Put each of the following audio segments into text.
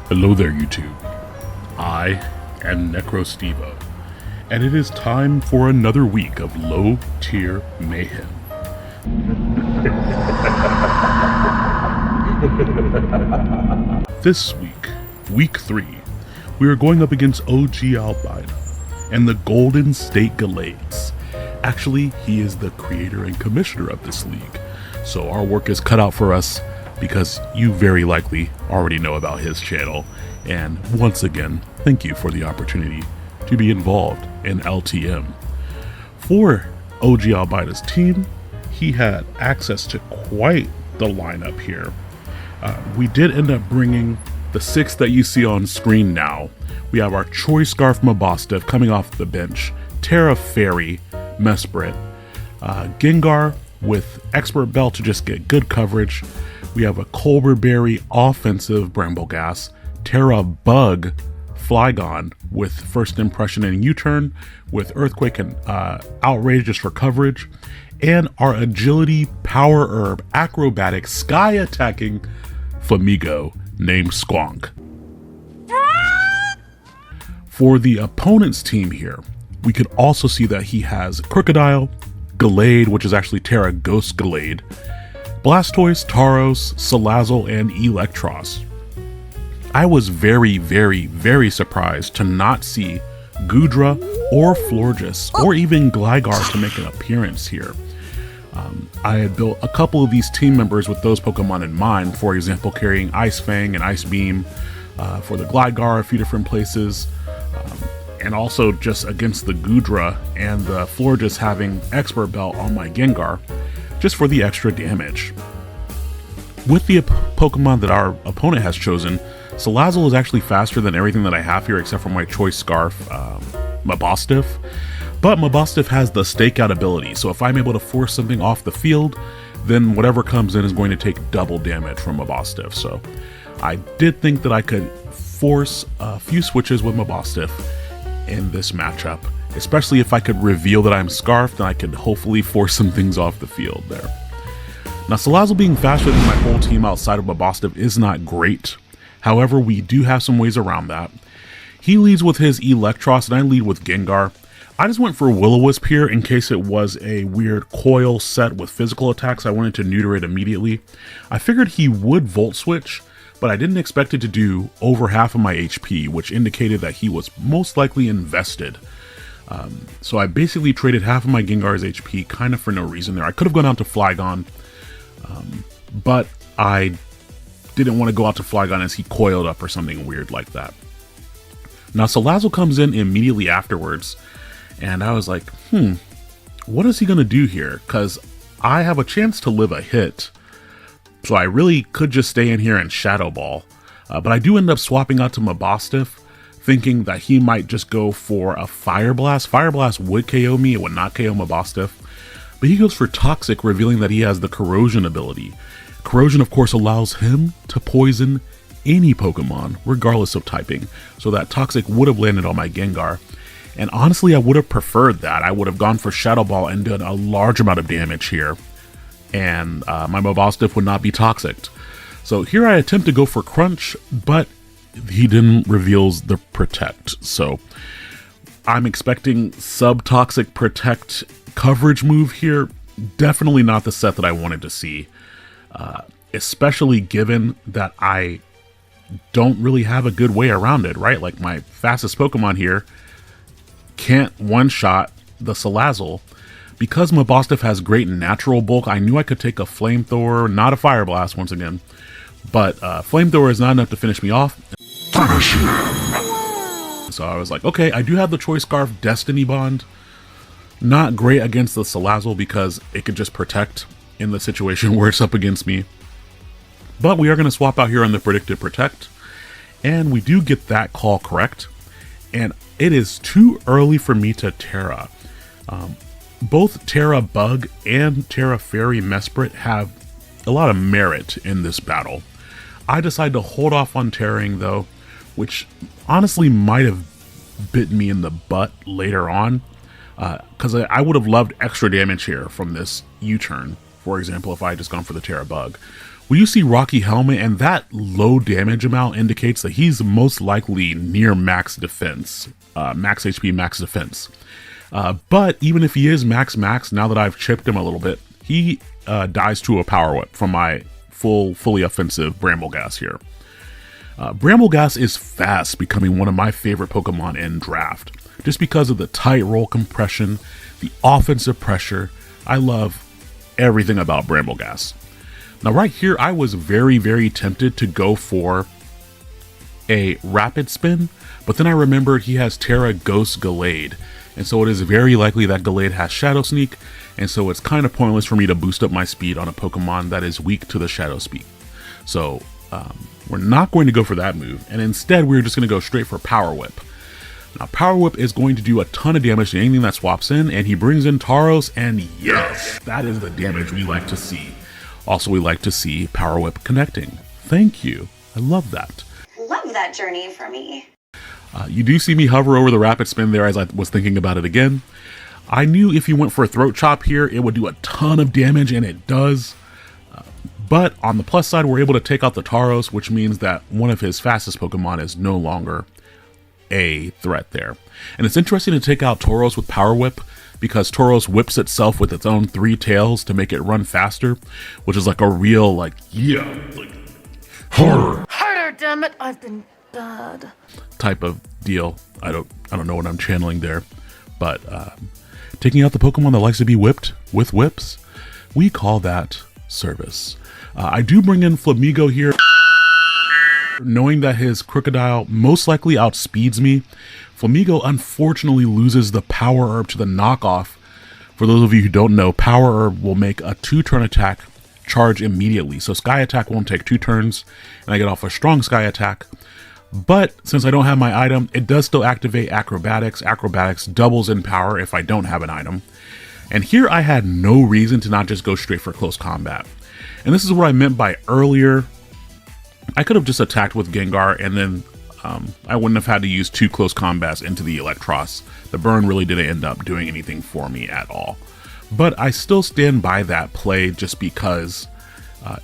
Hello there, YouTube. I am Necrostevo, and it is time for another week of low-tier mayhem. This week, week 3, we are going up against OG Albino and the Golden State Galades. Actually, he is the creator and commissioner of this league, so our work is cut out for us because you very likely already know about his channel. And once again, thank you for the opportunity to be involved in LTM. For OG Albino's team, he had access to quite the lineup here. We did end up bringing the 6 that you see on screen now. We have our Choice Scarf Mabostiff coming off the bench, Terra Fairy, Mesprit, Gengar with Expert Belt to just get good coverage. We have a Colberberry offensive Bramblegas, Terra Bug Flygon with First Impression and U-Turn, with Earthquake and Outrage just for coverage, and our Agility Power Herb Acrobatic Sky Attacking Flamigo named Squonk. For the opponent's team here, we could also see that he has Crocodile, Galade, which is actually Terra Ghost Galade, Blastoise, Tauros, Salazzle, and Electros. I was very, very, very surprised to not see Goodra or Florges or even Gligar to make an appearance here. I had built a couple of these team members with those Pokemon in mind, for example carrying Ice Fang and Ice Beam for the Gligar a few different places, and also just against the Goodra and the Florges having Expert Belt on my Gengar, just for the extra damage. With the Pokemon that our opponent has chosen, Salazzle is actually faster than everything that I have here except for my Choice Scarf Mabostiff, but Mabostiff has the stakeout ability, so if I'm able to force something off the field, then whatever comes in is going to take double damage from Mabostiff. So I did think that I could force a few switches with Mabostiff in this matchup, especially if I could reveal that I'm Scarfed, then I could hopefully force some things off the field there. Now, Salazzle being faster than my whole team outside of Mabostiff is not great. However, we do have some ways around that. He leads with his Electros and I lead with Gengar. I just went for Will-O-Wisp here in case it was a weird coil set with physical attacks. I wanted to neuter it immediately. I figured he would Volt Switch, but I didn't expect it to do over half of my HP, which indicated that he was most likely invested. So I basically traded half of my Gengar's HP kind of for no reason there. I could have gone out to Flygon, but I didn't want to go out to Flygon as he coiled up or something weird like that. Now Salazzle comes in immediately afterwards, and I was like, what is he going to do here? Because I have a chance to live a hit, so I really could just stay in here and Shadow Ball. But I do end up swapping out to Mabostiff, thinking that he might just go for a Fire Blast. Fire Blast would KO me, it would not KO Mabostiff. But he goes for Toxic, revealing that he has the Corrosion ability. Corrosion, of course, allows him to poison any Pokemon, regardless of typing. So that Toxic would have landed on my Gengar. And honestly, I would have preferred that. I would have gone for Shadow Ball and done a large amount of damage here. And my Mabostiff would not be toxicked. So here I attempt to go for Crunch, but he didn't reveals the Protect. So I'm expecting sub-toxic Protect coverage move here. Definitely not the set that I wanted to see. Especially given that I don't really have a good way around it, right? Like my fastest Pokemon here can't one-shot the Salazzle. Because Mabostiff has great natural bulk, I knew I could take a Flamethrower, not a Fire Blast once again, but Flamethrower is not enough to finish me off. So I was like, okay, I do have the Choice Scarf Destiny Bond. Not great against the Salazzle because it could just protect in the situation where it's up against me. But we are going to swap out here on the Predicted Protect, and we do get that call correct. And it is too early for me to Terra. Both Terra Bug and Terra Fairy Mesprit have a lot of merit in this battle. I decided to hold off on Terraing though, which honestly might have bitten me in the butt later on, because I would have loved extra damage here from this U-turn, for example, if I had just gone for the Terra Bug. We do see Rocky Helmet, and that low damage amount indicates that he's most likely near max defense, max HP, max defense. But even if he is max, now that I've chipped him a little bit, he dies to a Power Whip from my fully offensive Brambleghast here. Brambleghast is fast becoming one of my favorite Pokemon in Draft, just because of the tight roll compression, the offensive pressure. I love everything about Brambleghast. Now right here, I was very tempted to go for a Rapid Spin, but then I remembered he has Terra Ghost Galade, and so it is very likely that Galade has Shadow Sneak, and so it's kind of pointless for me to boost up my speed on a Pokemon that is weak to the Shadow Sneak. So we're not going to go for that move, and instead we're just going to go straight for Power Whip. Now Power Whip is going to do a ton of damage to anything that swaps in, and he brings in Tauros, and yes, that is the damage we like to see. Also, we like to see Power Whip connecting. Thank you. I love that. Love that journey for me. You do see me hover over the Rapid Spin there as I was thinking about it again. I knew if you went for a Throat Chop here, it would do a ton of damage, and it does. But on the plus side, we're able to take out the Tauros, which means that one of his fastest Pokemon is no longer a threat there. And it's interesting to take out Tauros with Power Whip, because Tauros whips itself with its own 3 tails to make it run faster, which is like a real, like, yeah, like, harder, Damn it, I've been bad type of deal. I don't know what I'm channeling there, but taking out the Pokemon that likes to be whipped with whips, we call that service. I do bring in Flamigo here, knowing that his Crocodile most likely outspeeds me. Flamigo unfortunately loses the Power Herb to the knockoff. For those of you who don't know, Power Herb will make a 2-turn attack charge immediately. So Sky Attack won't take 2 turns, and I get off a strong Sky Attack. But since I don't have my item, it does still activate Acrobatics. Acrobatics doubles in power if I don't have an item. And here I had no reason to not just go straight for close combat. And this is what I meant by earlier. I could have just attacked with Gengar, and then I wouldn't have had to use 2 close combats into the Electros. The burn really didn't end up doing anything for me at all. But I still stand by that play, just because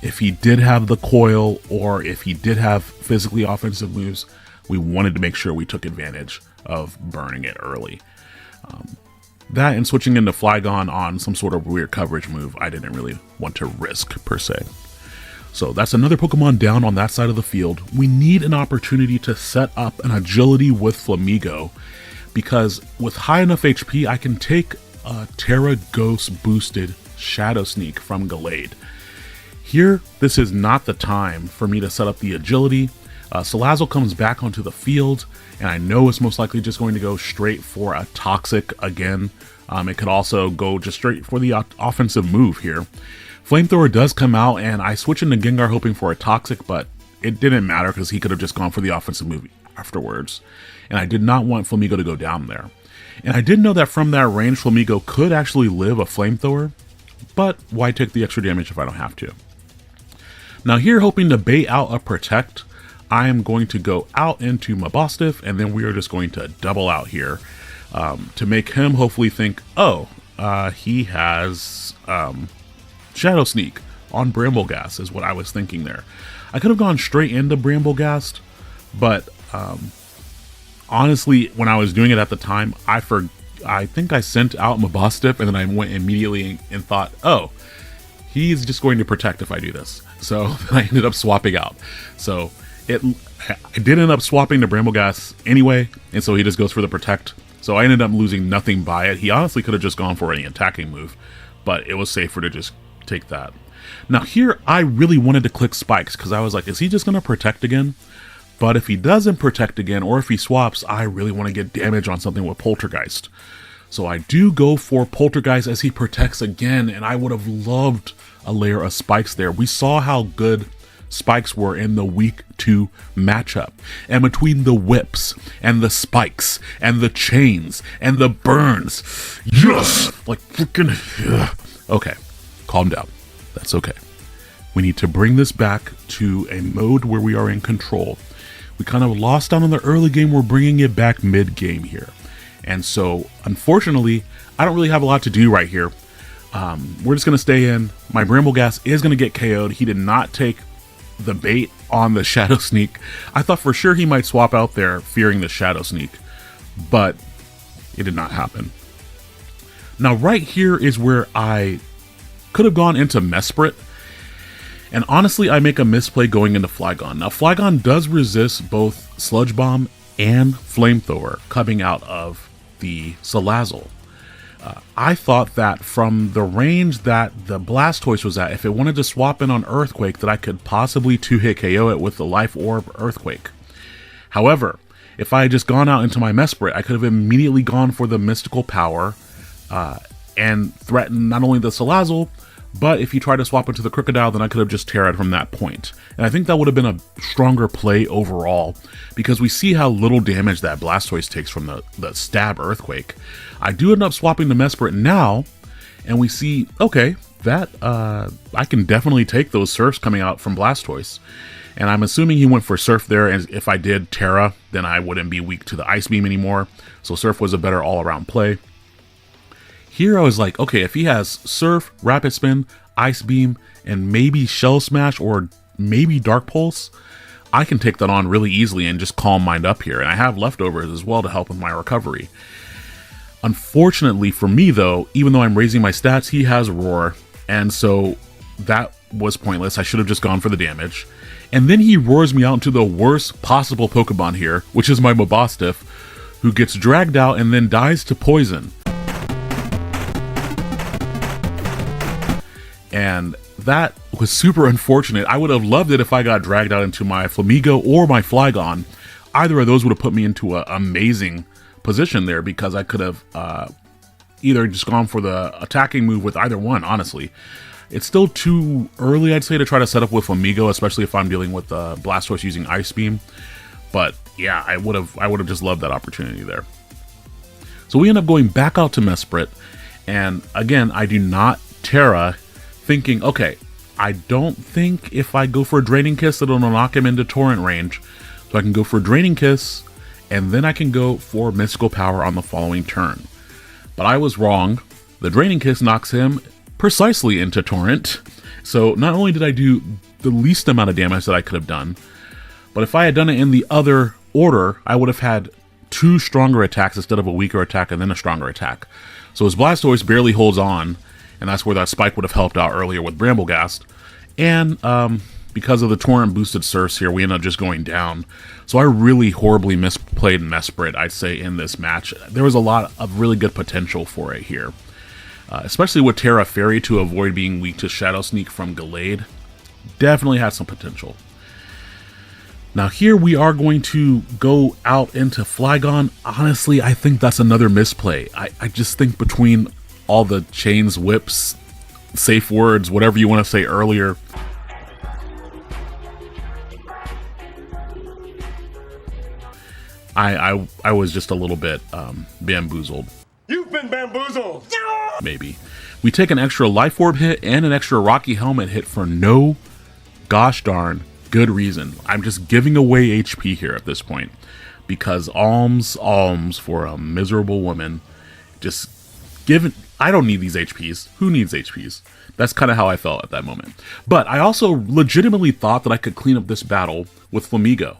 if he did have the coil, or if he did have physically offensive moves, we wanted to make sure we took advantage of burning it early. That and switching into Flygon on some sort of weird coverage move, I didn't really want to risk per se. So that's another Pokemon down on that side of the field. We need an opportunity to set up an agility with Flamigo, because with high enough HP, I can take a Terra Ghost boosted Shadow Sneak from Galade. Here, this is not the time for me to set up the agility. Salazzle comes back onto the field, and I know it's most likely just going to go straight for a Toxic again. It could also go just straight for the offensive move here. Flamethrower does come out, and I switch into Gengar hoping for a Toxic, but it didn't matter because he could have just gone for the offensive move afterwards. And I did not want Flamigo to go down there. And I did know that from that range, Flamigo could actually live a Flamethrower, but why take the extra damage if I don't have to? Now here, hoping to bait out a Protect, I am going to go out into Mabostiff, and then we are just going to double out here to make him hopefully think, oh, he has Shadow Sneak on Brambleghast is what I was thinking there. I could have gone straight into Brambleghast, but honestly, when I was doing it at the time, I think I sent out Mabostiff, and then I went immediately and thought, oh, he's just going to Protect if I do this. So I ended up swapping out. So I did end up swapping to Brambleghast anyway, and so he just goes for the Protect. So I ended up losing nothing by it. He honestly could have just gone for any attacking move, but it was safer to just take that. Now here, I really wanted to click Spikes, because I was like, is he just going to Protect again? But if he doesn't Protect again, or if he swaps, I really want to get damage on something with Poltergeist. So I do go for Poltergeist as he Protects again, and I would have loved a layer of Spikes there. We saw how good Spikes were in the week 2 matchup, and between the whips and the spikes and the chains and the burns, yes, like freaking, okay, calm down, that's okay. We need to bring this back to a mode where we are in control. We kind of lost out on the early game, we're bringing it back mid game here, and so unfortunately I don't really have a lot to do right here. We're just going to stay in. My Brambleghast is going to get KO'd. He did not take the bait on the Shadow Sneak. I thought for sure he might swap out there fearing the Shadow Sneak, but it did not happen. Now right here is where I could have gone into Mesprit, and honestly I make a misplay going into Flygon. Now Flygon does resist both Sludge Bomb and Flamethrower coming out of the Salazzle. I thought that from the range that the Blastoise was at, if it wanted to swap in on Earthquake, that I could possibly 2-hit KO it with the Life Orb Earthquake. However, if I had just gone out into my Mesprit, I could have immediately gone for the Mystical Power and threatened not only the Salazzle, but if you try to swap into the Crocodile, then I could have just Terra'd from that point. And I think that would have been a stronger play overall, because we see how little damage that Blastoise takes from the Stab Earthquake. I do end up swapping to Mesprit now, and we see, okay, that I can definitely take those Surfs coming out from Blastoise. And I'm assuming he went for Surf there, and if I did Terra, then I wouldn't be weak to the Ice Beam anymore. So Surf was a better all-around play. Here I was like, okay, if he has Surf, Rapid Spin, Ice Beam, and maybe Shell Smash or maybe Dark Pulse, I can take that on really easily and just Calm Mind up here. And I have leftovers as well to help with my recovery. Unfortunately for me though, even though I'm raising my stats, he has Roar, and so that was pointless. I should have just gone for the damage. And then he roars me out into the worst possible Pokemon here, which is my Mobostiff, who gets dragged out and then dies to poison. And that was super unfortunate. I would have loved it if I got dragged out into my Flamigo or my Flygon. Either of those would have put me into an amazing position there, because I could have either just gone for the attacking move with either one, honestly. It's still too early, I'd say, to try to set up with Flamigo, especially if I'm dealing with Blastoise using Ice Beam. But yeah, I would have just loved that opportunity there. So we end up going back out to Mesprit, and again, I do not Terra, thinking, okay, I don't think if I go for a Draining Kiss, it'll knock him into Torrent range. So I can go for a Draining Kiss, and then I can go for Mystical Power on the following turn. But I was wrong. The Draining Kiss knocks him precisely into Torrent. So not only did I do the least amount of damage that I could have done, but if I had done it in the other order, I would have had 2 stronger attacks instead of a weaker attack and then a stronger attack. So his Blastoise barely holds on, and that's where that Spike would have helped out earlier with Brambleghast. And because of the Torrent boosted Surfs here, we end up just going down. So I really horribly misplayed Mesprit, I'd say, in this match. There was a lot of really good potential for it here. Especially with Terra Fairy to avoid being weak to Shadow Sneak from Galade. Definitely had some potential. Now here we are going to go out into Flygon. Honestly, I think that's another misplay. I just think between all the chains, whips, safe words, whatever you want to say earlier, I was just a little bit bamboozled. You've been bamboozled! Maybe. We take an extra Life Orb hit and an extra Rocky Helmet hit for no gosh darn good reason. I'm just giving away HP here at this point, because alms for a miserable woman. Just give. I don't need these HPs. Who needs HPs? That's kind of how I felt at that moment. But I also legitimately thought that I could clean up this battle with Flamigo.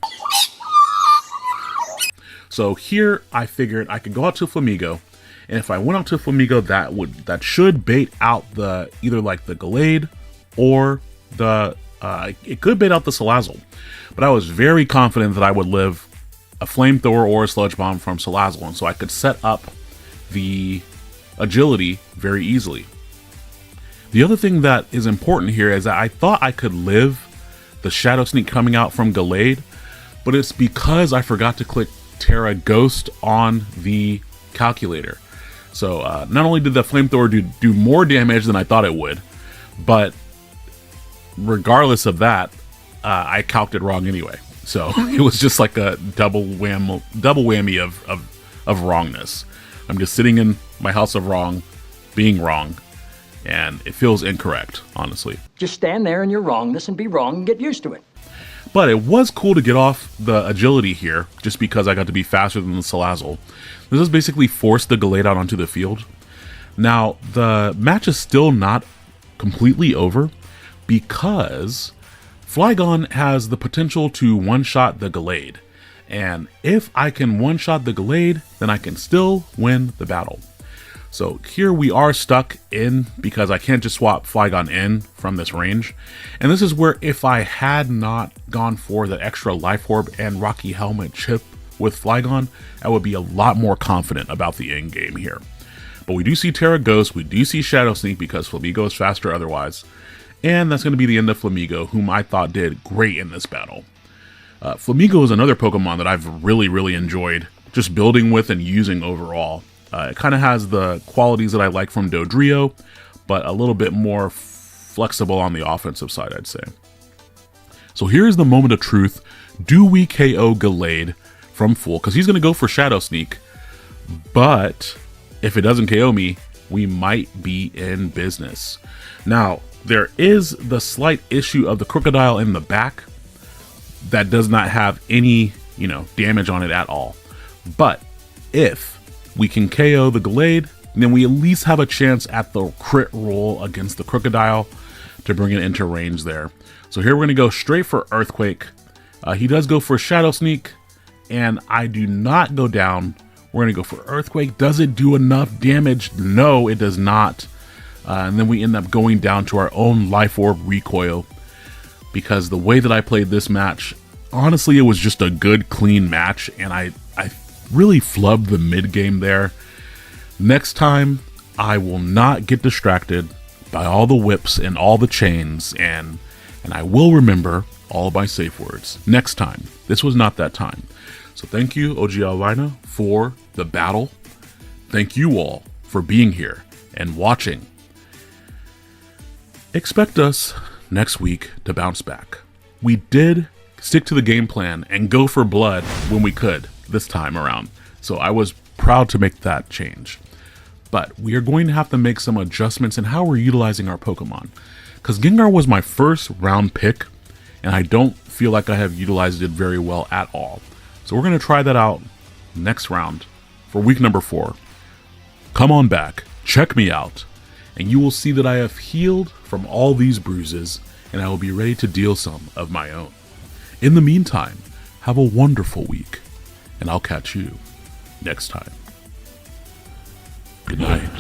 So here I figured I could go out to Flamigo, and if I went out to Flamigo, that should bait out either like the Galade or it could bait out the Salazzle. But I was very confident that I would live a Flamethrower or a Sludge Bomb from Salazzle, and so I could set up the agility very easily. The other thing that is important here is that I thought I could live the Shadow Sneak coming out from Galade, but it's because I forgot to click Terra Ghost on the calculator. So not only did the Flamethrower do more damage than I thought it would, but regardless of that, I calced it wrong anyway. So it was just like a double whammy of wrongness. I'm just sitting in my house of wrong, being wrong, and it feels incorrect, honestly. Just stand there in your wrongness and be wrong and get used to it. But it was cool to get off the agility here, just because I got to be faster than the Salazzle. This has basically forced the Galade out onto the field. Now, the match is still not completely over because Flygon has the potential to one-shot the Galade. And if I can one-shot the Galade, then I can still win the battle. So here we are stuck in because I can't just swap Flygon in from this range. And this is where if I had not gone for the extra Life Orb and Rocky Helmet chip with Flygon, I would be a lot more confident about the end game here. But we do see Terra Ghost, we do see Shadow Sneak because Flamigo is faster otherwise. And that's going to be the end of Flamigo, whom I thought did great in this battle. Flamigo is another Pokemon that I've really enjoyed just building with and using overall. It kind of has the qualities that I like from Dodrio, but a little bit more flexible on the offensive side, I'd say. So here's the moment of truth. Do we KO Galade from full? Because he's going to go for Shadow Sneak, but if it doesn't KO me, we might be in business. Now, there is the slight issue of the Crocodile in the back that does not have any, damage on it at all. But if we can KO the Galade, then we at least have a chance at the crit roll against the Crocodile to bring it into range there. So here we're going to go straight for Earthquake. He does go for Shadow Sneak, and I do not go down. We're going to go for Earthquake. Does it do enough damage? No, it does not. And then we end up going down to our own Life Orb recoil, because the way that I played this match, honestly, it was just a good, clean match, and I really flubbed the mid game there. Next time, I will not get distracted by all the whips and all the chains, and I will remember all of my safe words. Next time. This was not that time. So thank you, OG Alvina, for the battle. Thank you all for being here and watching. Expect us next week to bounce back. We did stick to the game plan and go for blood when we could this time around, so I was proud to make that change. But we are going to have to make some adjustments in how we're utilizing our Pokemon, because Gengar was my first round pick, and I don't feel like I have utilized it very well at all. So we're going to try that out next round for week number 4. Come on back, check me out, and you will see that I have healed from all these bruises, and I will be ready to deal some of my own. In the meantime, have a wonderful week, and I'll catch you next time. Good night.